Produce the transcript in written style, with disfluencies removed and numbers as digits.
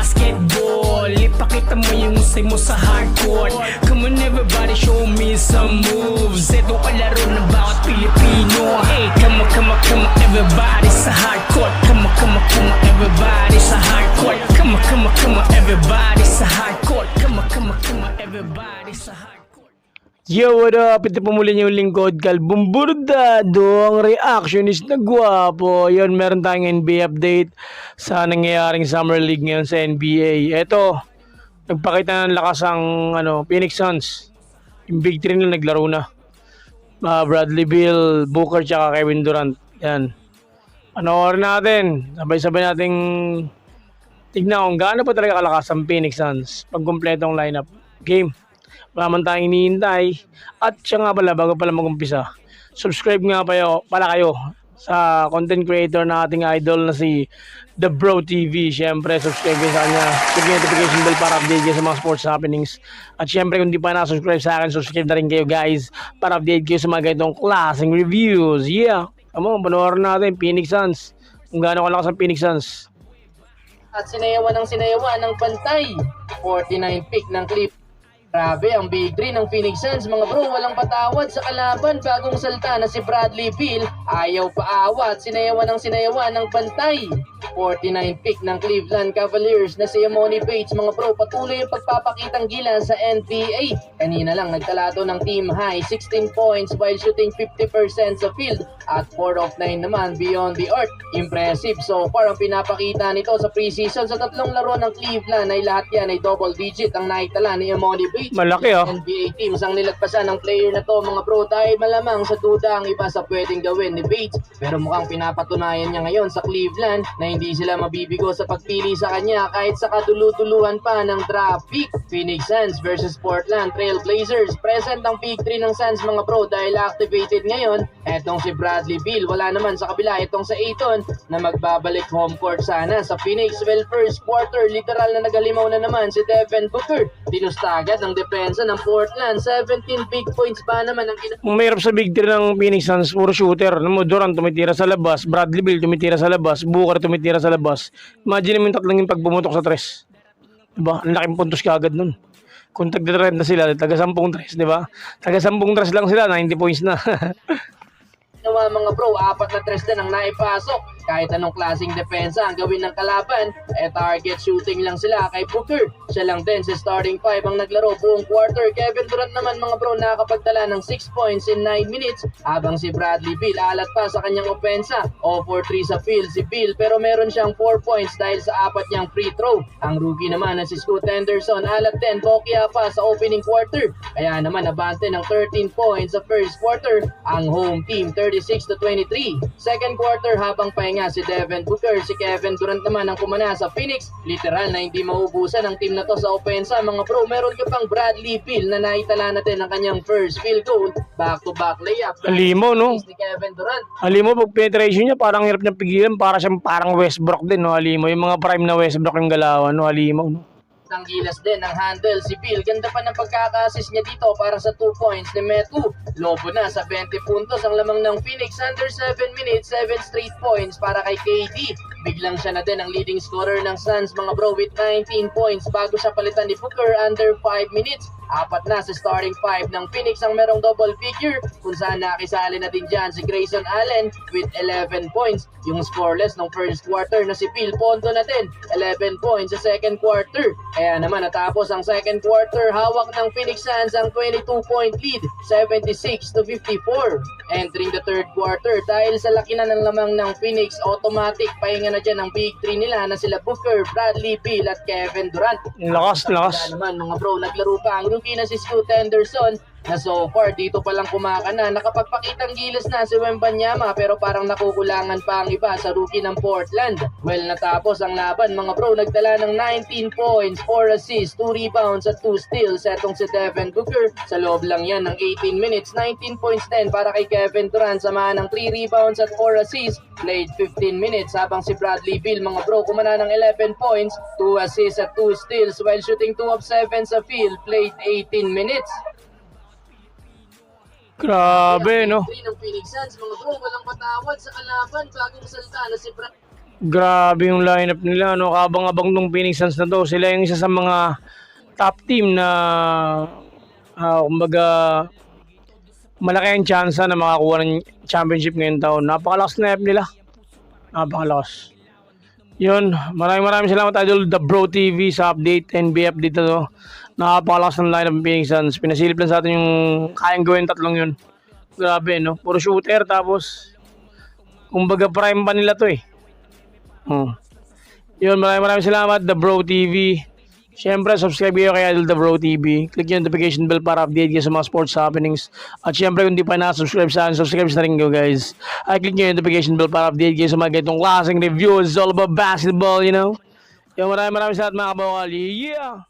basketball. Ipakita mo yung usay mo sa hardcourt. Come on everybody, show me some moves. Ito kalaro ng bawat Pilipino. Hey, come on everybody sa hardcourt. Come on everybody sa hardcourt. Come on everybody sa hardcourt. Come on everybody sa hardcourt. Yo, what up? Ito po muli yung lingkod, Kalbong Burdado, ang reactionist na gwapo. Yun, meron tayong NBA update sa nangyayaring Summer League ngayon sa NBA. Ito, nagpakita ng lakas ang Phoenix Suns. Yung Big 3 na naglaro na. Bradley Beal, Booker, tsaka Kevin Durant. Yan. Panoorin natin. Sabay-sabay nating tignan kung gaano pa talaga kalakas ang Phoenix Suns pag kumpletong lineup. Game. Wala man tayong hinihintay. At siya nga pala, bago pala mag-umpisa, subscribe nga pala kayo sa content creator na ating idol na si The Bro TV. Siyempre, subscribe kayo sa kanya. Click yung notification bell para update kayo sa mga sports happenings. At siyempre, kung di pa na-subscribe sa akin, subscribe na rin kayo guys para update kayo sa mga ganitong klaseng reviews. Yeah! Come on, panoorin natin, Phoenix Suns. Kung gaano kalakas ang Phoenix Suns. At sinayawan ng pantay. 49 pick ng Clip. Grabe ang Big 3 ng Phoenix Suns, mga bro, walang patawad sa kalaban. Bagong salta na si Bradley Beal, ayaw paawat, sinayawan ng bantay. 49 pick ng Cleveland Cavaliers na si Emoni Bates, mga bro, patuloy yung pagpapakitang gila sa NBA. Kanina lang nagtala to ng team high 16 points while shooting 50% sa field at 4 of 9 naman beyond the arc. Impressive so far ang pinapakita nito sa preseason. Sa tatlong laro ng Cleveland ay lahat yan ay double digit ang naitala ni Emoni Bates. Malaki NBA teams ang nilagpasan ng player na to, mga bro, dahil malamang sa duda ang iba sa pwedeng gawin ni Bates. Pero mukhang pinapatunayan niya ngayon sa Cleveland na hindi sila mabibigo sa pagpili sa kanya kahit sa kadulutuluhan pa ng draft pick. Phoenix Suns versus Portland Trail Blazers. Present ang Big 3 ng Suns, mga bro, dahil activated ngayon. Etong si Bradley Beal, wala naman sa kabila itong sa Ayton na magbabalik home court sana sa Phoenix. Well, first quarter, literal na nagalimaw na naman si Devin Booker. Dinusta agad ang depensa ng Portland. 17 big points pa naman ang Mahirap sa Big 3 ng Phoenix Suns, puro shooter. Durant tumitira sa labas, Bradley Beal tumitira sa labas, Booker tumitira sa labas. Imagine mo yung tatlong yung pagbumotok sa tres. Diba? Ang laking puntos kaagad nun. Kung tagda-trend na sila, taga-10 tres, diba? Taga-10 tres lang sila, 90 points na. Mga bro, 4 na tres din ang naipasok. Kahit anong klaseng depensa ang gawin ng kalaban, target shooting lang sila kay Booker. Siya lang din si starting 5 ang naglaro buong quarter. Kevin Durant naman, mga bro, nakakapagtala ng 6 points in 9 minutes habang si Bradley Beal alat pa sa kanyang opensa. 0 for 3 sa field si Beal pero meron siyang 4 points dahil sa 4 niyang free throw. Ang rookie naman na si Scoot Henderson alat din, bokya pa sa opening quarter. Kaya naman nabante ng 13 points sa first quarter ang home team, 36-23. Second quarter, habang pahinga si Devin Booker, si Kevin Durant naman ang kumana sa Phoenix. Literal na hindi maubusan ang team na to sa opensa, mga bro. Meron ka pang Bradley Beal na naitala natin ang kanyang first field goal. Back-to-back layup. Alimo, no? Ni Kevin Durant. Alimo, pag penetration niya, parang hirap niya pigilan. Parang Westbrook din, no? Alimo, yung mga prime na Westbrook yung galawan, no? Alimo, no? Ang gilas din ang handle si Beal. Ganda pa ng pagkaka-assist niya dito para sa 2 points ni Metu. Lobo na sa 20 puntos ang lamang ng Phoenix. Under 7 minutes, 7 straight points para kay KD. Biglang siya na din ang leading scorer ng Suns, mga bro, with 19 points bago siya palitan ni Booker under 5 minutes. 4 na sa starting 5 ng Phoenix ang merong double figure, kung saan nakisali na din dyan si Grayson Allen with 11 points. Yung scoreless ng first quarter na si Phil Pondo na din, 11 points sa second quarter. Kaya naman natapos ang second quarter, hawak ng Phoenix Suns ang 22-point lead, 76-54. Entering the third quarter, dahil sa laki na ng lamang ng Phoenix, automatic pahinga na dyan ang Big 3 nila na sila Booker, Bradley Beal at Kevin Durant. Lakas. Kaya naman, mga bro, naglaro pa ang rookie na si Scoot Henderson na so far dito pa lang kumakana. Nakapagpakitang gilas na si Wembanyama pero parang nakukulangan pa ang iba sa rookie ng Portland. Well, natapos ang laban, mga bro, nagdala ng 19 points, 4 assists, 2 rebounds at 2 steals etong si Devin Booker. Sa loob lang yan ng 18 minutes, 19 points din para kay Kevin Durant, samahan ng 3 rebounds at 4 assists. Played 15 minutes habang si Bradley Beal, mga bro, kumana ng 11 points, 2 assists at 2 steals while shooting 2 of 7 sa field. Played 18 minutes. Grabe, no? Ng Phoenix Suns, mga bro, walang patawad sa kalaban. Bagong salta na si Grabe yung lineup nila, no? Kabang-abang tong Phoenix Suns na to. Sila yung isa sa mga top team na kumbaga malaki ang tsansa na makakuha ng championship ngayong taon. Napakalakas na lineup nila. Napakalakas. Yun, maraming salamat Idol The Bro TV sa update, NBA update na to. Napakalakas ng lineup ng Phoenix Suns. Pinasilip lang sa atin yung kayang gawin tatlong yun. Grabe, no? Puro shooter, tapos kumbaga prime pa nila to eh. Yun, maraming salamat The Bro TV. Siyempre, subscribe kayo kay Idol The Bro TV. Click yung notification bell para update kayo sa mga sports happenings. At siyempre, kung di pa na-subscribe sa akin, subscribe na rin kayo guys. At click yung notification bell para update kayo sa mga ganitong klaseng reviews. It's all about basketball, you know. Yung maraming salamat mga kabawali. Yeah!